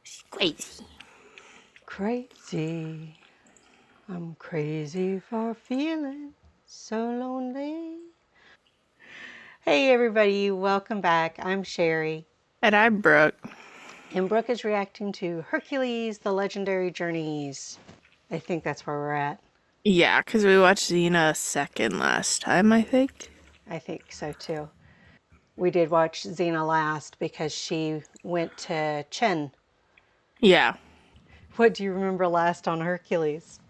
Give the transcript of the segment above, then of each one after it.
She's crazy. Crazy. I'm crazy for feeling so lonely. Hey, everybody, welcome back. I'm Sherry, And I'm Brooke. and Brooke is reacting to Hercules, The Legendary Journeys. I think that's where we're at. Yeah, because we watched Xena second last time, I think. I think so too. We did watch Xena last because she went to Chen. Yeah. What do you remember last on Hercules?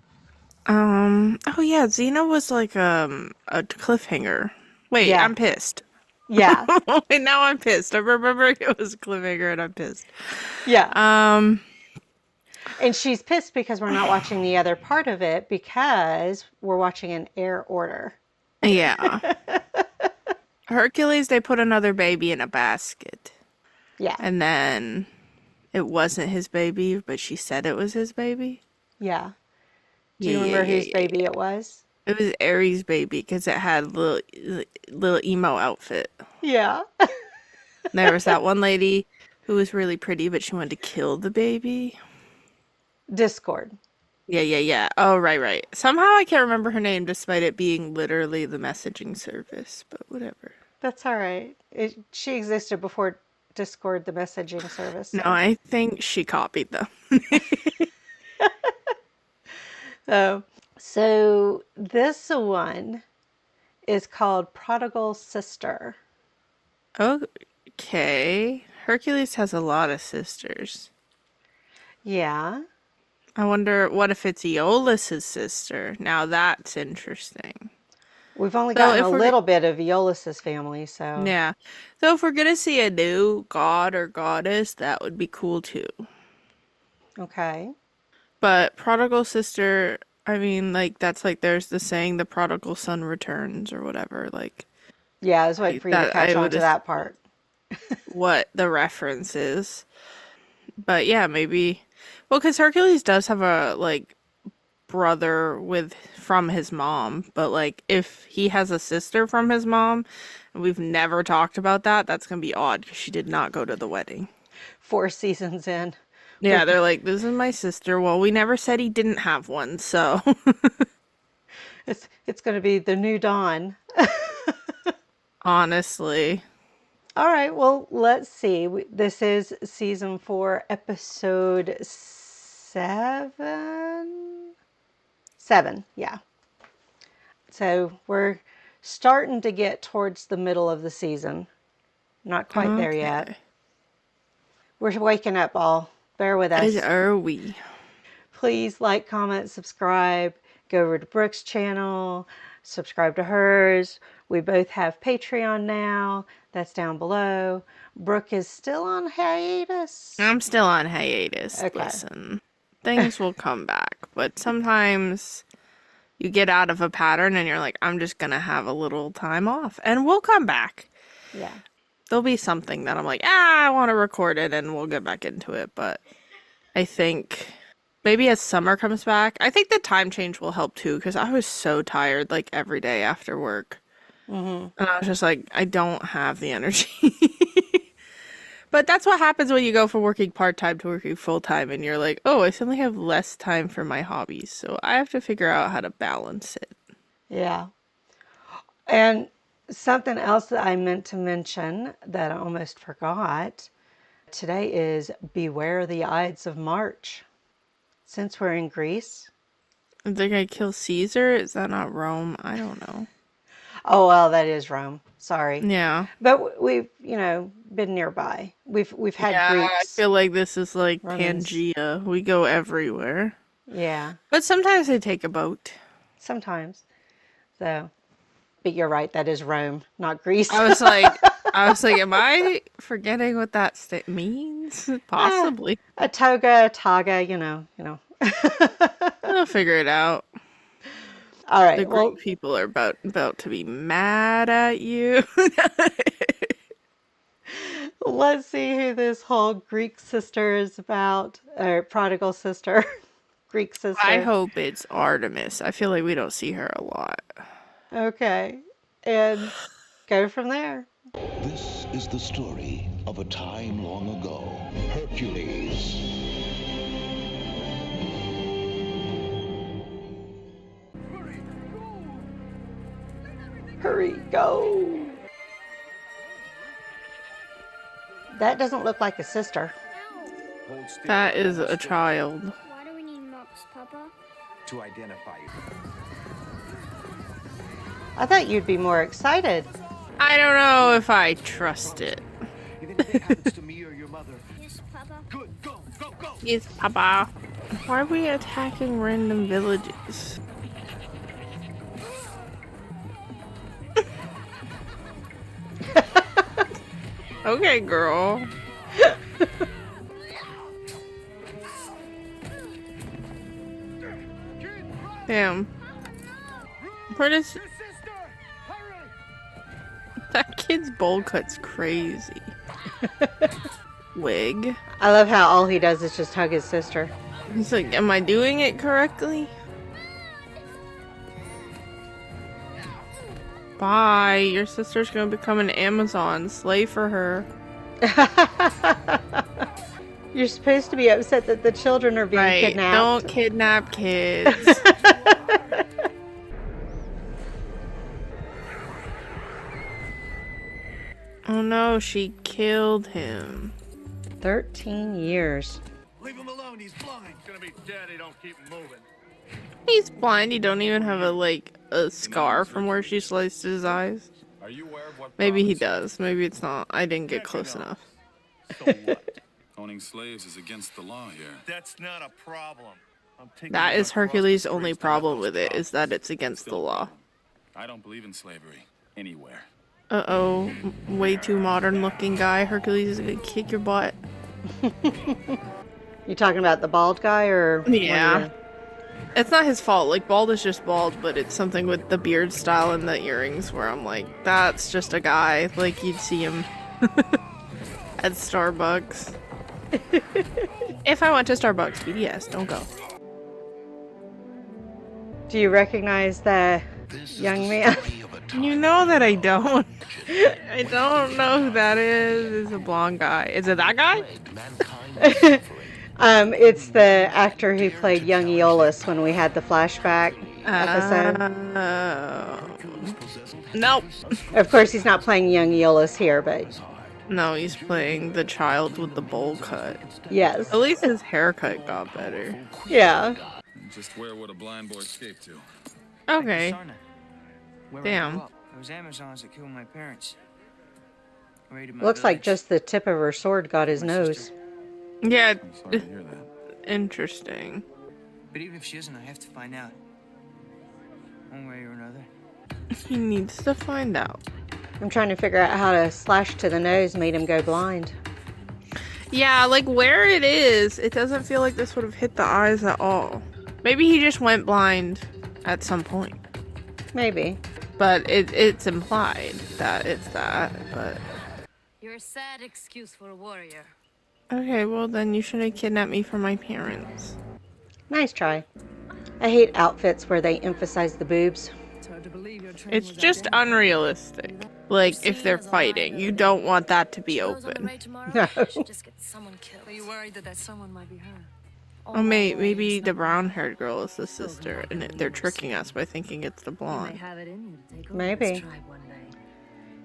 Oh yeah, Xena was like a cliffhanger. Wait, Yeah, I'm pissed. yeah, Wait, now I'm pissed. I'm remembering it was a cliffhanger and I'm pissed. yeah. Um, And she's pissed because we're not watching the other part of it because we're watching an air order. yeah. Hercules, they put another baby in a basket. Yeah, And then it wasn't his baby, but she said it was his baby. yeah. Do Yeah, you yeah, remember yeah, whose yeah, baby yeah. it was? It was Aries' baby because it had little emo outfit. Yeah. There was that one lady who was really pretty, but she wanted to kill the baby. Discord. Yeah, yeah, yeah. Oh, right, right. Somehow I can't remember her name despite it being literally the messaging service, but whatever. That's all right. She existed before Discord, the messaging service. No, So, I think she copied them. so, so this one is called Prodigal Sister. Okay. Hercules has a lot of sisters. Yeah. I wonder what if it's Aeolus's sister? Now that's interesting. We've only So gotten a if we're little bit of Aeolus's family, so yeah. So if we're gonna see a new god or goddess, that would be cool too. okay. But prodigal sister, I mean, like that's like there's the saying the prodigal son returns or whatever. Like Yeah, I was waiting for you to that catch I on would to assume that part. what the reference is. But yeah, maybe well, because Hercules does have a like brother with from his mom, but like if he has a sister from his mom, and we've never talked about that, that's gonna be odd because she did not go to the wedding. 4 seasons in. Yeah, We've they're like, this is my sister. Well, we never said he didn't have one, so it's going to be the new dawn. honestly. All right, well, let's see. This is season 4, episode 7. 7, yeah. So we're starting to get towards the middle of the season. Not quite there yet. Okay. We're waking up, all. Bear with As us. are we. Please like, comment, subscribe. Go over to Brooke's channel, subscribe to hers. We both have Patreon now. That's down below. Brooke is still on hiatus. I'm still on hiatus. Okay. Listen, things will come back, but sometimes you get out of a pattern and you're like, I'm just gonna have a little time off, and we'll come back. Yeah. There'll be something that I'm like, I want to record it, and we'll get back into it. But I think maybe as summer comes back, I think the time change will help too, because I was so tired like every day after work. Mm-hmm. And I was just like, I don't have the energy. But that's what happens when you go from working part time to working full time, and you're like, oh, I suddenly have less time for my hobbies. So I have to figure out how to balance it. Yeah. And something else that I meant to mention that I almost forgot. Today is Beware the Ides of March. Since we're in Greece. Are they gonna kill Caesar? Is that not Rome? I don't know. Oh, well, that is Rome. Sorry. Yeah. But we've, been nearby. We've had Yeah, I Greeks, feel like this is like Romans. Pangea. We go everywhere. Yeah, But sometimes they take a boat. sometimes. So, but you're right, that is Rome, not Greece. I was like, am I forgetting what that state means? Ah, Possibly. a toga, a taga, you know. I'll figure it out. All The right. Greek Well, people are about to be mad at you. let's see who this whole Greek sister is about, or prodigal sister, Greek I sister. hope it's Artemis. I feel like we don't see her a lot. Okay. And go from there. This is the story of a time long ago. Hercules. Hurry, go! That doesn't look like a sister. That is a child. Why do we need mops, Papa? To identify you. I thought you'd be more excited. I don't know if I trust it. If anything happens to me or your mother, Yes, Papa. good, go, go, go! Yes, Papa. Why are we attacking random villages? Okay, girl. Damn. Where does... That kid's bowl cut's crazy. Wig. I love how all he does is just hug his sister. He's like, am I doing it correctly? Bye. Your sister's gonna become an Amazon slave for her. You're supposed to be upset that the children are being Right. kidnapped. Don't kidnap kids. Oh no, she killed him. 13 years. Leave him alone, he's blind. He's gonna be dead, he don't keep moving. He's blind. He don't even have a scar from where she sliced his eyes. Are you aware of what Maybe he province- does. Maybe it's not. I didn't get close enough. So what? Owning slaves is against the law here. That's not a problem. I'm taking That you is across Hercules' the only bridge to problem those with it, is that it's It's against the still a law. problem. I don't believe in slavery anywhere. Uh-oh. Way too modern looking guy. Hercules is gonna kick your butt. You talking about the bald guy or? Yeah. It's not his fault. Like, bald is just bald, but it's something with the beard style and the earrings where I'm like, that's just a guy. Like, you'd see him at Starbucks. If I went to Starbucks, BDS, don't go. Do you recognize the young man? You know that I don't. I don't know who that is. It's a blonde guy. Is it that guy? It's the actor who played young Aeolus when we had the flashback episode. Nope. Of course, he's not playing young Aeolus here, but No, he's playing the child with the bowl cut. yes. At least his haircut got better. Yeah. Just where would a blind boy escape to? Okay. Where Damn. I grew up, it was Amazons that killed my parents. Raided my Looks like village. just the tip of her sword got his My nose. sister. Yeah, I'm sorry to hear that. interesting. But even if she isn't, I have to find out. One way or another. He needs to find out. I'm trying to figure out how to slash to the nose made him go blind. Yeah, like where it is, it doesn't feel like this would have hit the eyes at all. Maybe he just went blind at some point. Maybe. But it's implied that it's that, but... You're a sad excuse for a warrior. Okay, well then you should have kidnapped me from my parents. Nice try. I hate outfits where they emphasize the boobs. It's just unrealistic. Like, if they're fighting, you don't want that to be open. No. Just get someone killed. Are you worried that someone might be her? Oh, maybe the brown-haired girl is the sister, and they're tricking us by thinking it's the You may blonde. have it in you to take over Maybe. this tribe one day.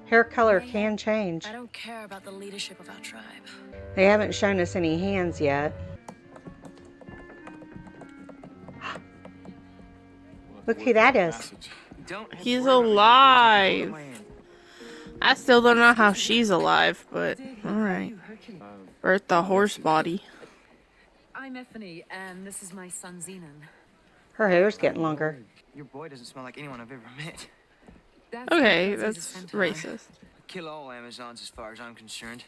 Hair color can change. I don't care about the leadership of our tribe. They haven't shown us any hands yet. Look who that is. Passage. Don't He's worry about it. alive. My end. I still don't know how she's alive, but alright. Birth the horse body. I'm Ethany, and this is my son Zenon. Her hair's getting longer. Your boy doesn't smell like anyone I've ever met. That's Okay, because he's a that's centaur. racist. Kill all Amazons as far as I'm concerned.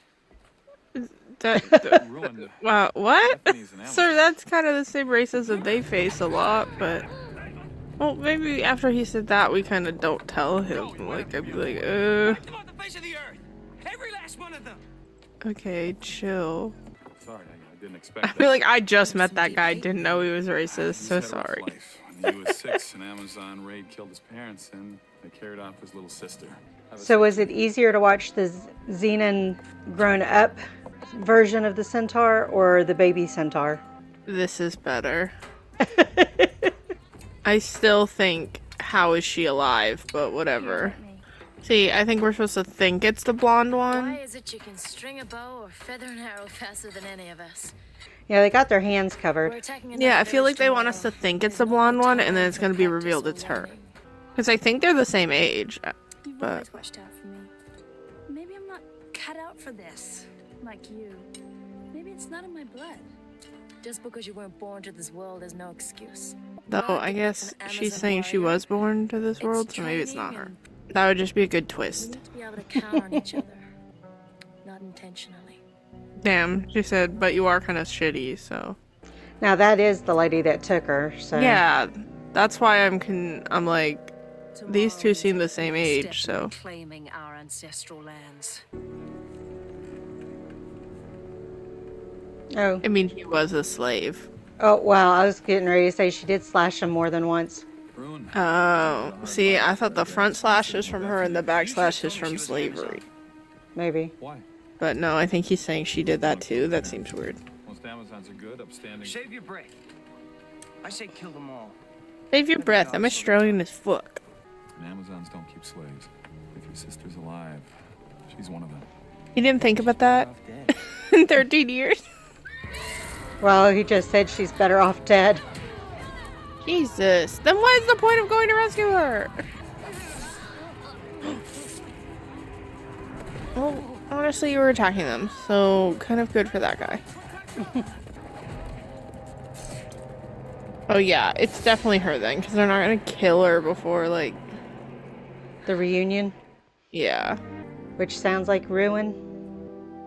Ruined it. Wow, what? Bethany's an Sir, that's kind of the same racism they face a lot, but... Well, maybe after he said that, we kind of don't tell him. Like, I'd be like, Wipe them off the face of the earth! Every last one of them! okay, chill. Sorry, I didn't expect I that. feel like I just met that guy, didn't know he was racist, so He's had a rough sorry. life. When he was 6, an Amazon raid killed his parents, and they carried off his little sister. So was it easier to watch the Xenon grown up version of the centaur or the baby centaur? This is better. I still think, how is she alive? But whatever. See, I think we're supposed to think it's the blonde one. Why is it you can string a bow or feather an arrow faster than any of us? Yeah, they got their hands We're covered. attacking Yeah, another I feel like they village want us to tomorrow. think it's the blonde one, and then it's gonna be revealed it's her. Because I think they're the same age. You've But always watched out for me. Maybe I'm not cut out for this, like you. Maybe it's not in my blood. Just because you weren't born to this world is no excuse. though, I guess she's saying she was born to this world, so maybe it's not her. That would just be a good We twist. need to be able to count on each other. Not intentionally. Damn, she said, but you are kind of shitty, so. Now that is the lady that took her. So Yeah, that's why I'm like, these two seem the same age, so. Claiming our ancestral lands. Oh, I mean, he was a slave. oh wow! I was getting ready to say she did slash him more than once. Ruin. Oh, see, I thought the front slash is from her and the back slash is from slavery. Maybe. Why? But no, I think he's saying she did that too. That seems weird. Most Amazons are good, upstanding. Save your breath. I say kill them all. Save your breath. I'm Australian as fuck. And Amazons don't keep slaves. If your sister's alive, she's one of them. You didn't think about that Off dead. in 13 years? Well, he just said she's better off dead. Jesus. Then what is the point of going to rescue her? Well, honestly, you were attacking them, so kind of good for that guy. Oh yeah, it's definitely her then, because they're not gonna kill her before, like, The reunion, yeah. which sounds like ruin.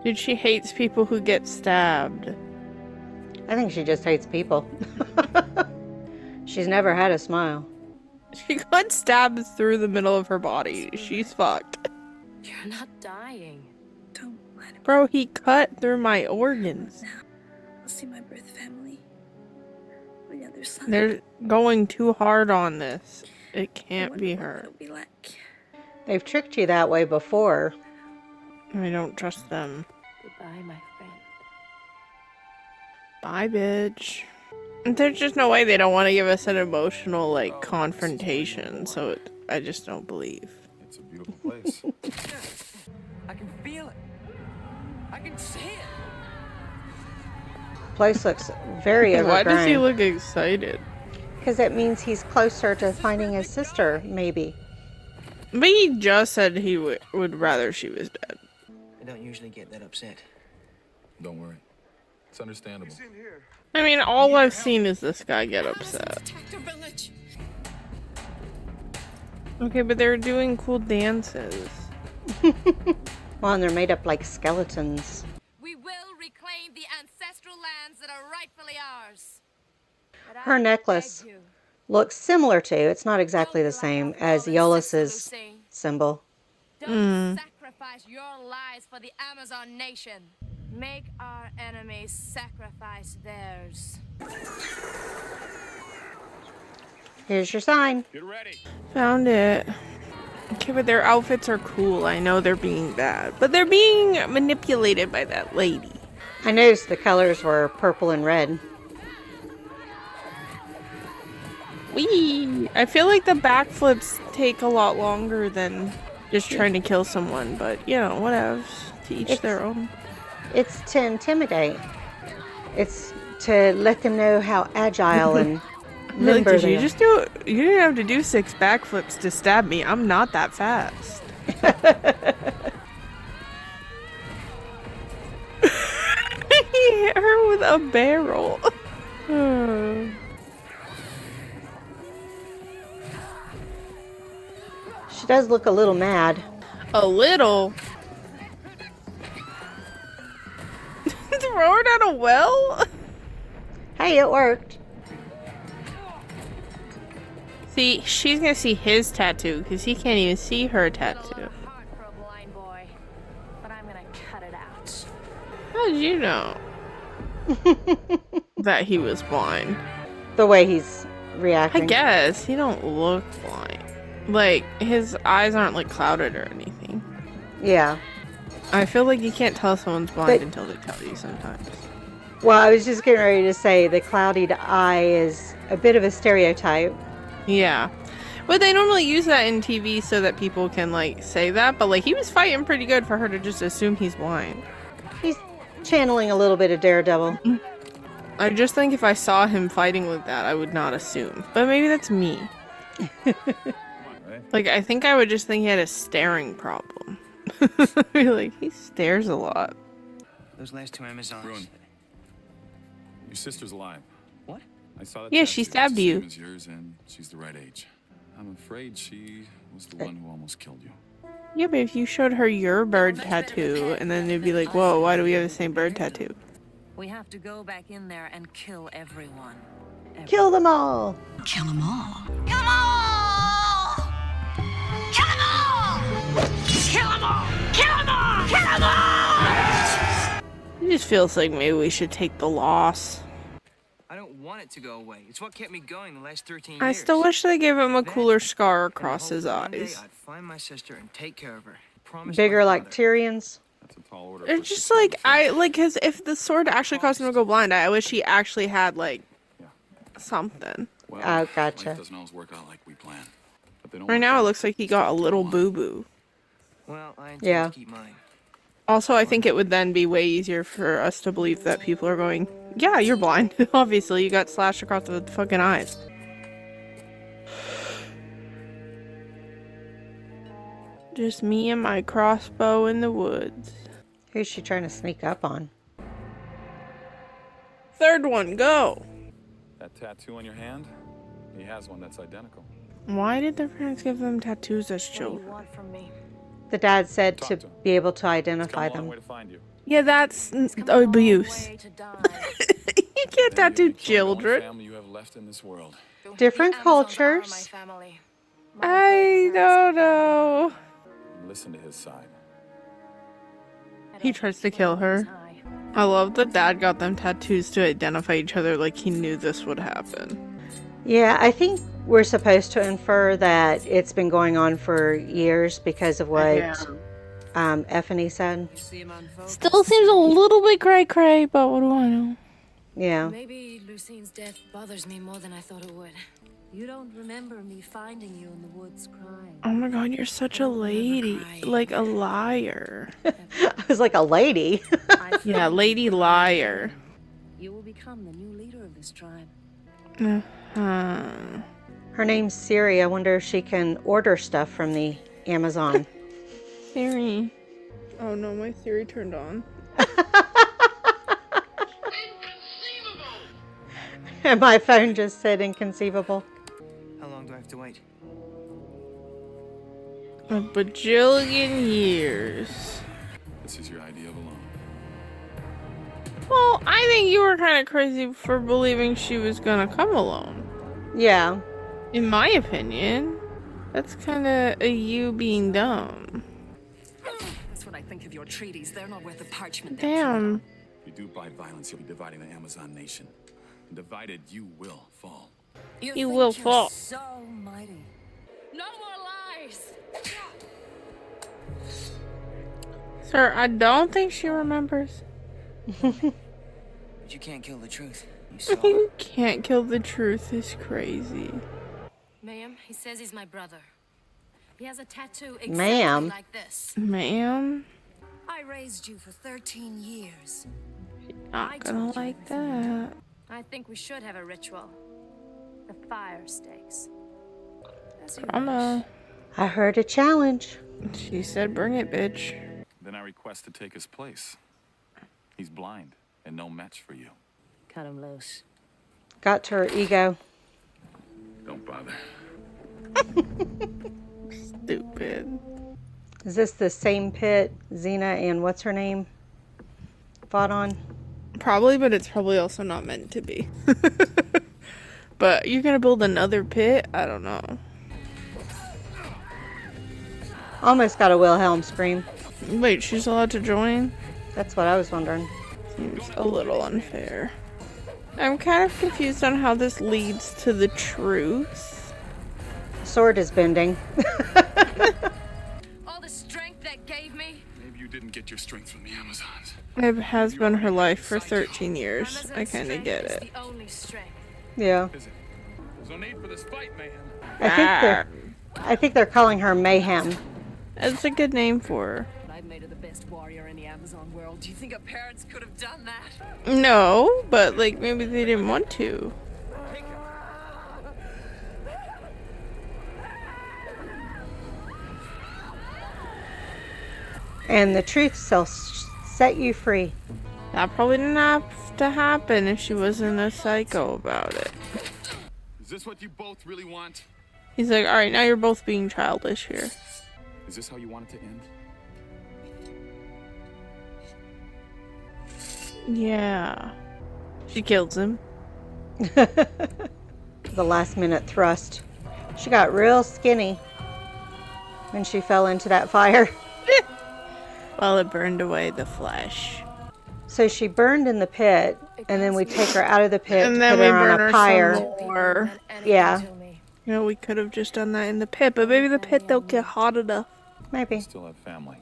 Dude, she hates people who get stabbed. I think she just hates people. She's never had a smile. She got stabbed through the middle of her body. She's fucked. You're not dying. Don't let him. Bro, he cut through my organs. I'll see my birth family. On the other side. They're going too hard on this. It I can't wonder be what her. it'll be like. They've tricked you that way before. I don't trust them. Goodbye, my friend. Bye, bitch. There's just no way they don't want to give us an emotional, like, confrontation, so I just don't believe. It's a beautiful place. I can feel it. I can see it. Place looks very Why does he overgrown. look excited? Because it means he's closer to finding his sister, maybe. But he just said he would rather she was dead. I don't usually get that upset. Don't worry. It's understandable. I mean, all I've seen is this guy get upset. Okay, but they're doing cool dances. Well, and they're made up like skeletons. We will reclaim the ancestral lands that are rightfully ours. But Her I necklace beg you, looks similar to, it's not exactly the same as Yolis's symbol. don't sacrifice your lives for the Amazon nation. Make our enemies sacrifice theirs. Here's your sign. Get ready. Found it. Okay, but their outfits are cool. I know they're being bad, but they're being manipulated by that lady. I noticed the colors were purple and red. Wee! I feel like the backflips take a lot longer than just trying to kill someone, but you know, whatever. To each their own. It's to intimidate. It's to let them know how agile and Like, limber did they you are. just do? You didn't have to do 6 backflips to stab me. I'm not that fast. He hit her with a barrel. She does look a little mad. A little. Throw her down a well? Hey, it worked. See, she's gonna see his tattoo because he can't even see her tattoo. Hard for a blind boy, but I'm gonna cut it out. How did you know that he was blind? The way he's I reacting. guess he don't look blind. Like, his eyes aren't, like, clouded or anything. Yeah. I feel like you can't tell someone's blind But- until they tell you sometimes. Well, I was just getting ready to say the clouded eye is a bit of a stereotype. Yeah. But they normally use that in TV so that people can, like, say that. But, like, he was fighting pretty good for her to just assume he's blind. He's channeling a little bit of Daredevil. I just think if I saw him fighting like that, I would not assume. But maybe that's me. Like, I think I would just think he had a staring problem. Like, he stares a lot. Those last two Amazons. Ruin. Your sister's alive. What? I saw that. Yeah, she tattoo. stabbed It's the you. same as yours, and she's the right age. I'm afraid she was the one who almost killed you. Yeah, but if you showed her your bird tattoo, and then they'd be like, whoa, why do we have the same bird tattoo? We have to go back in there and kill everyone. Kill them all. Kill them all. Kill them all! Kill them all! Kill them all! Kill them all! Kill them all! It just feels like maybe we should take the loss. I don't want it to go away. It's what kept me going the last 13 years. I still wish they gave him a cooler scar across his One day eyes. I'd find my sister and take care of her. Promise Bigger my like father. Tyrion's. That's a tall order. It's just like, cause if the sword actually caused him to go blind, I wish he actually had, like, something. Well, Oh, gotcha. Life doesn't always work out like we planned. But they don't Right work now, it out. looks like he got a little boo-boo. Well, I intend Yeah. to keep mine. Also, I think it would then be way easier for us to believe that people are going, yeah, you're blind. Obviously, you got slashed across the fucking eyes. Just me and my crossbow in the woods. Who's she trying to sneak up on? Third one, go! That tattoo on your hand? He has one that's identical. Why did their parents give them tattoos as children? from me? The dad said Talk to to him. be able to Come identify a long them. way to find you. Yeah, that's abuse. Way to die. You can't Then tattoo you kill the only children. family you have left in this world. Different The Amazons are cultures. my family. I don't know. Listen to his side. He tries to kill her. I love that dad got them tattoos to identify each other like he knew this would happen. Yeah, I think we're supposed to infer that it's been going on for years because of what Effany said. See him on photos. Still seems a little bit cray-cray, but what do I know? Yeah. Maybe Lucine's death bothers me more than I thought it would. You don't remember me finding you in the woods crying. Oh my god, you're such a lady. Like a liar. I was like a lady. I Yeah, lady liar. You will become the new leader of this tribe. Her name's Siri. I wonder if she can order stuff from the Amazon. Siri. Oh no, my Siri turned on. And my phone just said inconceivable. How long do I have to wait? A bajillion years. This is your idea of alone. Well, I think you were kind of crazy for believing she was gonna come alone. Yeah. In my opinion. That's kind of a you being dumb. That's what I think of your treaties. They're not worth the parchment. Damn. If you do buy violence, you'll be dividing the Amazon nation. And divided, you will fall. You think will you're fall. So mighty. No more lies! Sir, I don't think she remembers. But you can't kill the truth. You saw. You can't kill the truth is crazy. Ma'am, he says he's my brother. He has a tattoo exactly Ma'am? like this. Ma'am, I raised you for 13 years. not gonna like that. I think we should have a ritual. The fire stakes. As you Drama. I heard a challenge. She said, bring it, bitch. Then I request to take his place. He's blind and no match for you. Cut him loose. Got to her ego. Don't bother. Stupid. Is this the same pit Xena and what's her name fought on? Probably, but it's probably also not meant to be. But you're gonna build another pit? I don't know. Almost got a Wilhelm scream. Wait, she's allowed to join? That's what I was wondering. Seems a little unfair. I'm kind of confused on how this leads to the truth. sword is bending. All the strength that gave me. Maybe you didn't get your strength from the Amazons. It has been her life for 13 years. I kind of get it. The only strength. Yeah. Is it? There's no need for this fight, man. I think they're calling her Mayhem. It's a good name for her. I've made her the best warrior in the Amazon world. Do you think her parents could have done that? No, but like maybe they didn't want to. And the truth shall set you free. That probably didn't have to happen if she wasn't a psycho about it. Is this what you both really want? He's like, alright, now you're both being childish here. Is this how you want it to end? Yeah. She kills him. The last minute thrust. She got real skinny when she fell into that fire. While it burned away the flesh. So she burned in the pit, and then we take her out of the pit And to then put we her on burn a her pyre. some more. Yeah, You know, we could have just done that in the pit, but maybe the pit don't get hot enough. maybe. Still have family.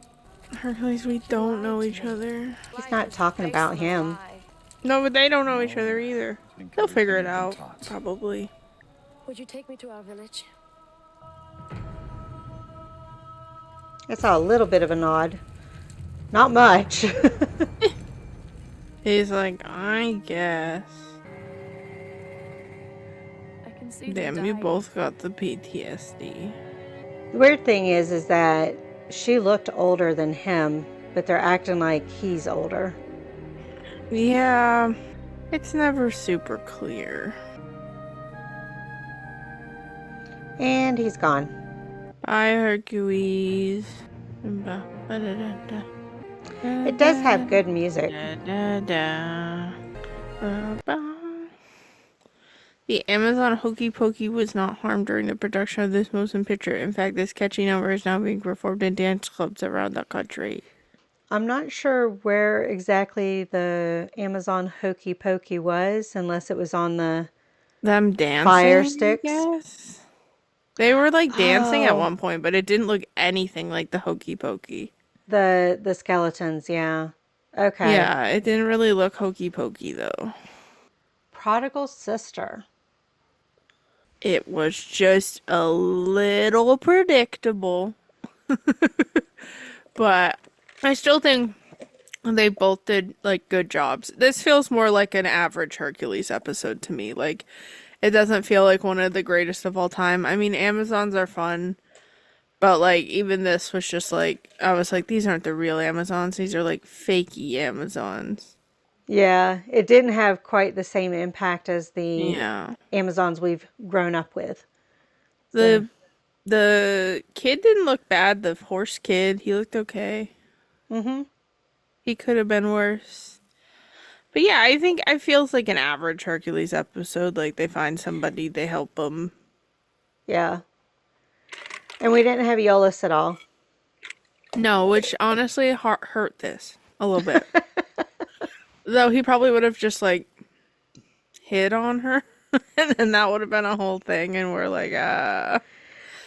Hercules, we don't know each other. He's not talking about him. No, but they don't know each other either. Think They'll figure it everything out, been taught. probably. Would you take me to our village? I saw a little bit of a nod. Not much. He's like, I guess. I can see them Damn, you dying. both got the PTSD. The weird thing is that she looked older than him, but they're acting like he's older. Yeah, it's never super clear. And he's gone. Bye, Hercules. It does have good music. The Amazon Hokey Pokey was not harmed during the production of this motion picture. In fact, this catchy number is now being performed in dance clubs around the country. I'm not sure where exactly the Amazon Hokey Pokey was, unless it was on the Them dancing, fire sticks. Yes. They were like dancing at Oh. one point, but it didn't look anything like the Hokey Pokey. The skeletons, yeah. Okay. Yeah, it didn't really look Hokey Pokey though. Prodigal sister. It was just a little predictable. But I still think they both did like good jobs. This feels more like an average Hercules episode to me. Like it doesn't feel like one of the greatest of all time. I mean, Amazons are fun, but like even this was just like I was like, these aren't the real Amazons. These are like fakey Amazons. Yeah, it didn't have quite the same impact as the Yeah. Amazons we've grown up with. The kid didn't look bad. The horse kid, he looked okay. Mm-hmm. He could have been worse. But yeah, I think it feels like an average Hercules episode. Like they find somebody, they help them. Yeah. And we didn't have Eolus at all. No, which honestly hurt this a little bit. Though he probably would have just like hit on her, and then that would have been a whole thing. And we're like,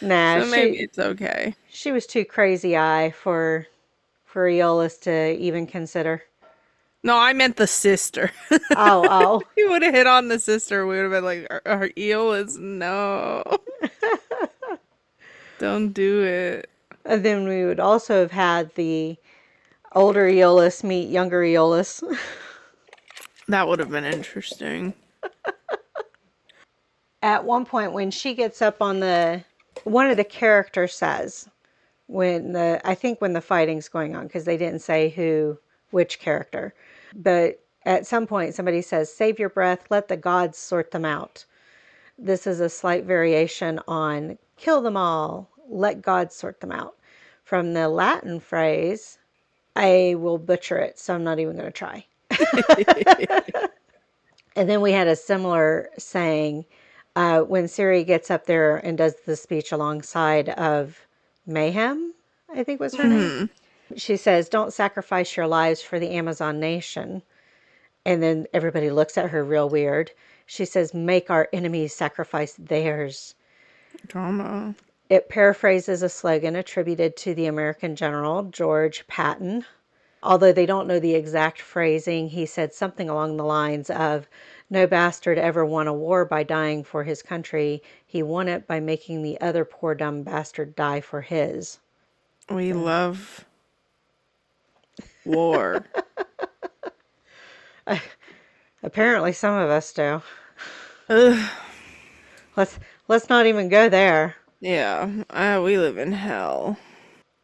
Nah, so maybe it's okay. she was too crazy eye for Eolus to even consider. No, I meant the sister. Oh. He would have hit on the sister. We would have been like, our eel is no. Don't do it. And then we would also have had the older Eolus meet younger Eolus. That would have been interesting. At one point when she gets up on one of the characters says, when the fighting's going on, because they didn't say which character, but at some point somebody says, save your breath, let the gods sort them out. This is a slight variation on kill them all, let God sort them out. From the Latin phrase, I will butcher it, so I'm not even going to try. And then we had a similar saying when Siri gets up there and does the speech alongside of Mayhem, I think was her name. She says, don't sacrifice your lives for the Amazon nation. And then everybody looks at her real weird. She says, make our enemies sacrifice theirs. Drama. It paraphrases a slogan attributed to the American general George Patton. Although they don't know the exact phrasing, he said something along the lines of, "No bastard ever won a war by dying for his country. He won it by making the other poor dumb bastard die for his." We So, love war. apparently some of us do. Ugh. Let's not even go there. Yeah, we live in hell.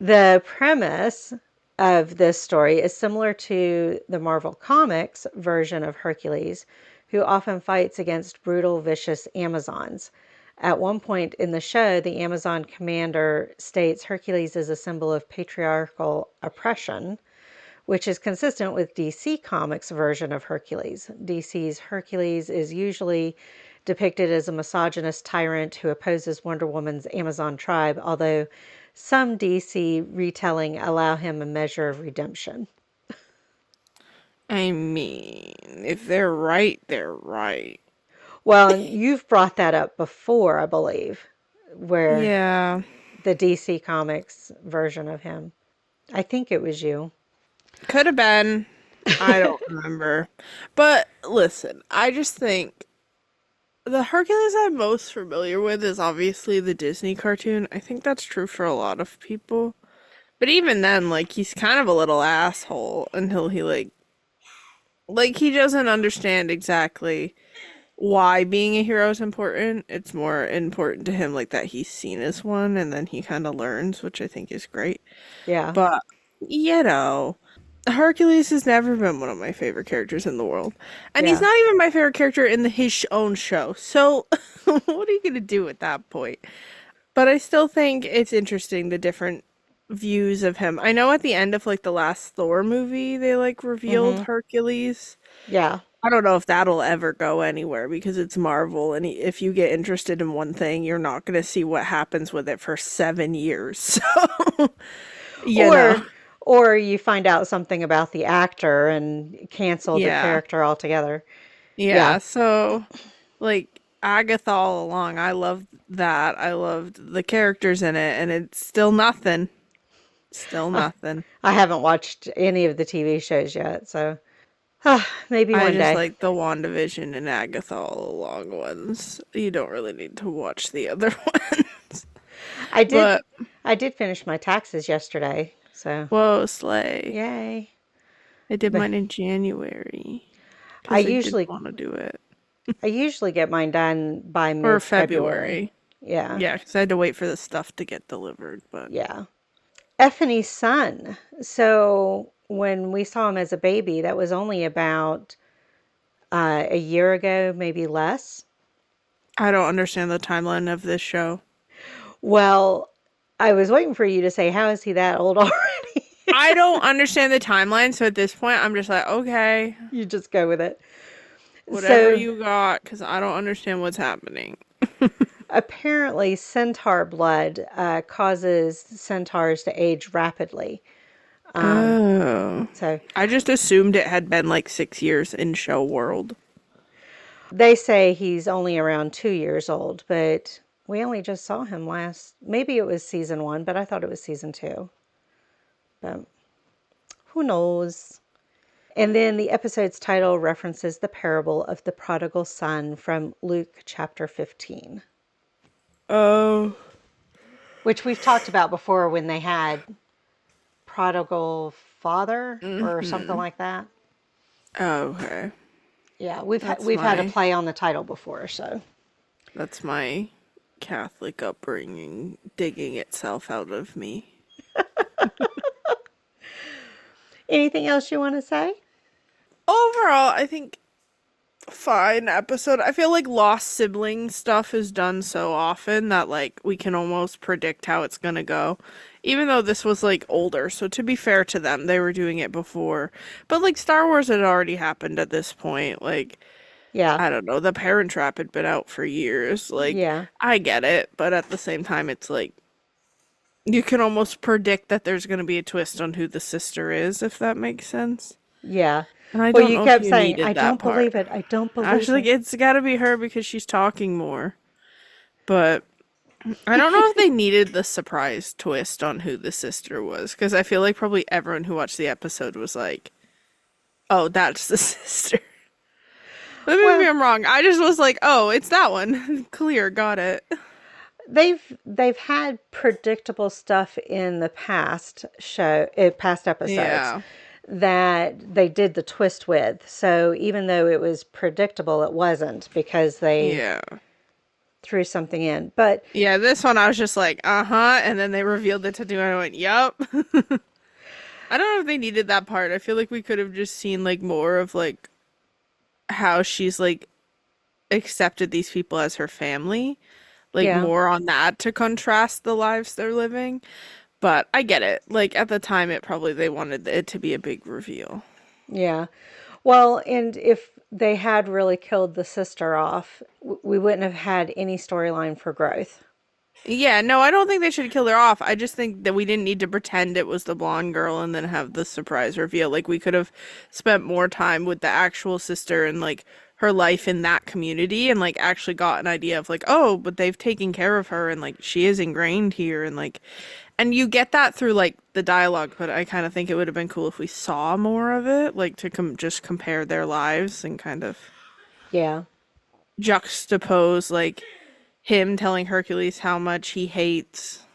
The premise of this story is similar to the Marvel Comics version of Hercules, who often fights against brutal, vicious Amazons. At one point in the show, the Amazon commander states Hercules is a symbol of patriarchal oppression, which is consistent with DC Comics' version of Hercules. DC's Hercules is usually depicted as a misogynist tyrant who opposes Wonder Woman's Amazon tribe, although some DC retelling allow him a measure of redemption. I mean, if they're right, they're right. Well, and you've brought that up before, I believe, where Yeah, the DC Comics version of him. I think it was you. could have been. I don't remember. But listen, I just think the Hercules I'm most familiar with is obviously the Disney cartoon. I think that's true for a lot of people. But even then, like, he's kind of a little asshole until he, like, he doesn't understand exactly why being a hero is important. It's more important to him, like, that he's seen as one, and then he kind of learns, which I think is great. Yeah. But, you know, Hercules has never been one of my favorite characters in the world. And he's Yeah. not even my favorite character in his own show. So, what are you going to do at that point? But I still think it's interesting the different views of him. I know at the end of like the last Thor movie, they like revealed Hercules. Yeah. I don't know if that'll ever go anywhere because it's Marvel, and if you get interested in one thing, you're not going to see what happens with it for 7 years. So, you know, Or you find out something about the actor and cancel the yeah, character altogether. yeah. Yeah. So, like Agatha all along, I loved that. I loved the characters in it, and it's still nothing. Still nothing. I haven't watched any of the TV shows yet, so maybe I one just day. like the WandaVision and Agatha all along ones. You don't really need to watch the other ones. I did But I did finish my taxes yesterday, so whoa, Slay. yay. I did But mine in January I because I didn't usually want to do it. I usually get mine done by Or mid-February. February. Yeah. Yeah, because I had to wait for the stuff to get delivered. But Yeah. Effany's son. So when we saw him as a baby, that was only about a year ago, maybe less. I don't understand the timeline of this show. Well, I was waiting for you to say, how is he that old already? I don't understand the timeline, so at this point, I'm just like, okay, You just go with it. whatever So you got, because I don't understand what's happening. apparently, centaur blood causes centaurs to age rapidly. Oh. So I just assumed it had been like 6 years in show world. they say he's only around 2 years old, but we only just saw him maybe it was season 1, but I thought it was season 2. But who knows? And then the episode's title references the parable of the prodigal son from Luke chapter 15, Oh. which we've talked about before when they had prodigal father or something like that. Okay. Yeah, we've That's had a my play on the title before, so. that's my Catholic upbringing digging itself out of me. Anything else you want to say? Overall, I think fine episode. I feel like lost sibling stuff is done so often that like we can almost predict how it's gonna go. Even though this was like older, so to be fair to them, they were doing it before. But like Star Wars had already happened at this point. Like Yeah, I don't know, the Parent Trap had been out for years. Like yeah, I get it, but at the same time it's like you can almost predict that there's gonna be a twist on who the sister is, if that makes sense. yeah. And I Well, don't you know if kept you saying, needed I that don't part. believe it. I don't I was believe like, it. it's got to be her because she's talking more. But I don't know if they needed the surprise twist on who the sister was, because I feel like probably everyone who watched the episode was like, "Oh, that's the sister." But maybe Well, I'm wrong. I just was like, "Oh, it's that one." Clear, got it. they've had predictable stuff in the past episodes Yeah, that they did the twist with. So even though it was predictable, it wasn't because they yeah, threw something in. But yeah. This one I was just like, "Uh-huh," and then they revealed the tattoo, and I went, "Yup." I don't know if they needed that part. I feel like we could have just seen like more of like how she's like accepted these people as her family, like yeah, more on that to contrast the lives they're living. But I get it. Like at the time, it probably they wanted it to be a big reveal. yeah. Well, and if they had really killed the sister off, we wouldn't have had any storyline for growth. Yeah, no, I don't think they should kill her off. I just think that we didn't need to pretend it was the blonde girl and then have the surprise reveal. Like we could have spent more time with the actual sister and like her life in that community and like actually got an idea of like, oh, but they've taken care of her and like she is ingrained here and like and you get that through like the dialogue, but I kind of think it would have been cool if we saw more of it, like to just compare their lives and kind of Yeah, juxtapose like him telling Hercules how much he hates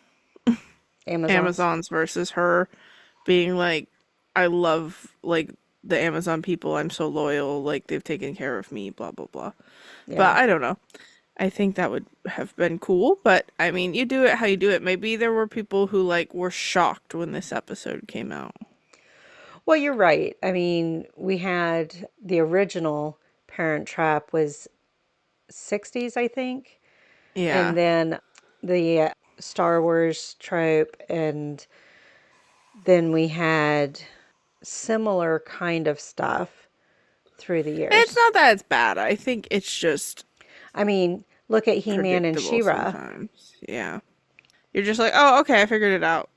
Amazons. Amazons versus her being like, I love like the Amazon people. I'm so loyal. Like they've taken care of me. Blah blah blah. Yeah. But I don't know. I think that would have been cool. But I mean, you do it how you do it. Maybe there were people who like were shocked when this episode came out. Well, you're right. I mean, we had the original Parent Trap was 60s, I think. And Yeah. then the Star Wars trope, and then we had similar kind of stuff through the It's years. not that it's bad. I think it's just I mean, look at He-Man and predictable She-Ra. sometimes. Yeah. You're just like, oh, okay, I figured it out.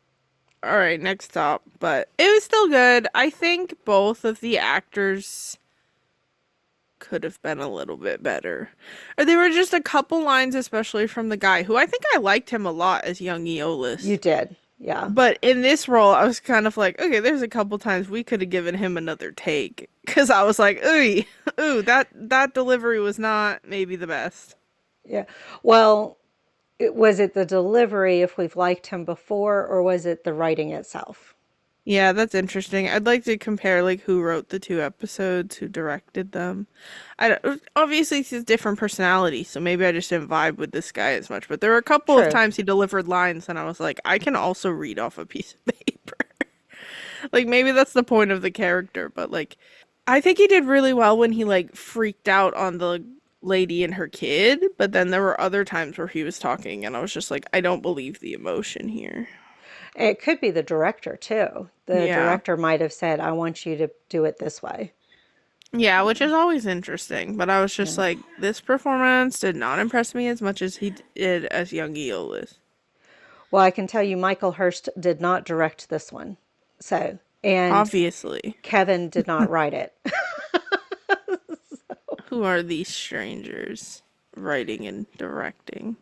All right, next stop. But it was still good. I think both of the actors could have been a little bit better. Or there were just a couple lines, especially from the guy who I think I liked him a lot as young You Aeolus. did. Yeah. But in this role, I was kind of like, okay, there's a couple times we could have given him another take. Because I was like, ooh, ooh, that delivery was not maybe the best. Yeah. Well, was it the delivery if we've liked him before, or was it the writing itself? Yeah, that's interesting. I'd like to compare like who wrote the two episodes, who directed them. I don't, obviously he's a different personality, so maybe I just didn't vibe with this guy as much. But there were a couple of True. times he delivered lines, and I was like, I can also read off a piece of paper. Like maybe that's the point of the character, but like I think he did really well when he like freaked out on the lady and her kid. But then there were other times where he was talking, and I was just like, I don't believe the emotion here. It could be the director too. The Yeah. director might have said, I want you to do it this way. Yeah, which is always interesting, but I was just Yeah. like, this performance did not impress me as much as he did as young Aeolus. Well, I can tell you Michael Hurst did not direct this one. So, and Obviously. Kevin did not write it. Who are these strangers writing and directing?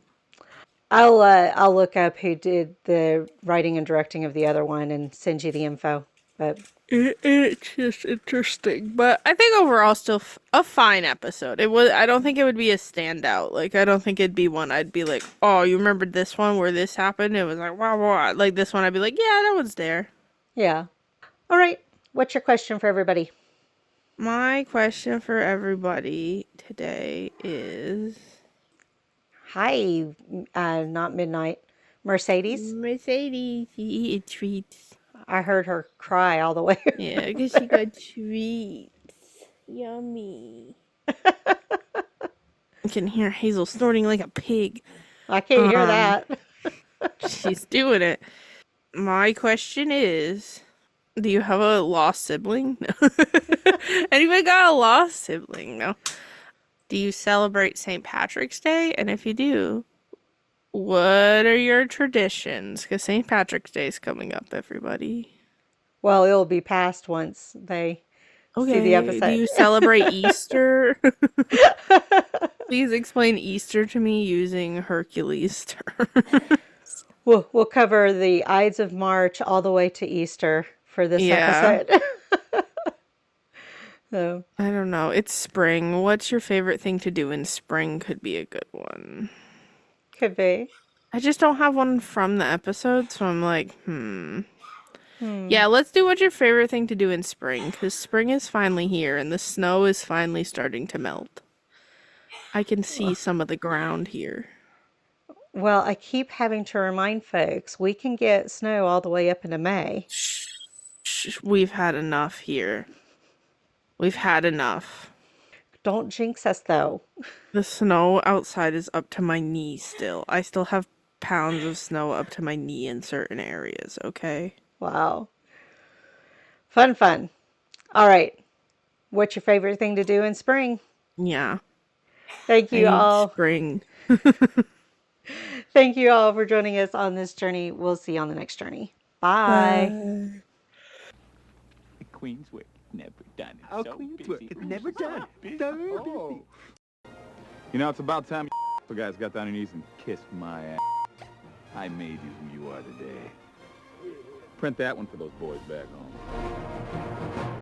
I'll look up who did the writing and directing of the other one and send you the info. But It's just interesting, but I think overall still a fine episode. It was. I don't think it would be a standout. Like I don't think it'd be one I'd be like, oh, you remembered this one where this happened? It was like wow, wow. Like this one, I'd be like, yeah, that one's there. yeah. All right. What's your question for everybody? My question for everybody today is Hi, not midnight. Mercedes. Mercedes, you eat treats. I heard her cry all the way. Yeah, because she got treats. Yummy. I can hear Hazel snorting like a pig. I can't hear Um, that. she's doing it. My question is, do you have a lost sibling? No. Anybody got a lost sibling? No. Do you celebrate St. Patrick's Day? And if you do, what are your traditions? Because St. Patrick's Day is coming up, everybody. Well, it'll be past once they see the Okay. Do episode. you celebrate Easter? Please explain Easter to me using Hercules terms. We'll cover the Ides of March all the way to Easter for this Yeah. episode. So, I don't know. It's spring. What's your favorite thing to do in spring could be a good one. could be. I just don't have one from the episode, so I'm like, Yeah, let's do what's your favorite thing to do in spring, because spring is finally here and the snow is finally starting to melt. I can see some of the ground here. Well, I keep having to remind folks we can get snow all the way up into May. Shh, we've had enough here. We've had enough. Don't jinx us though. The snow outside is up to my knee still. I still have pounds of snow up to my knee in certain areas, okay? Wow. Fun, fun. All right. What's your favorite thing to do in spring? Yeah. Thank I you need all. spring. Thank you all for joining us on this journey. We'll see you on the next journey. Bye. Bye. Queen's work never done. How Queen's work? It's never done. So You know, it's about time you guys got down on your knees and kissed my ass. I made you who you are today. Print that one for those boys back home.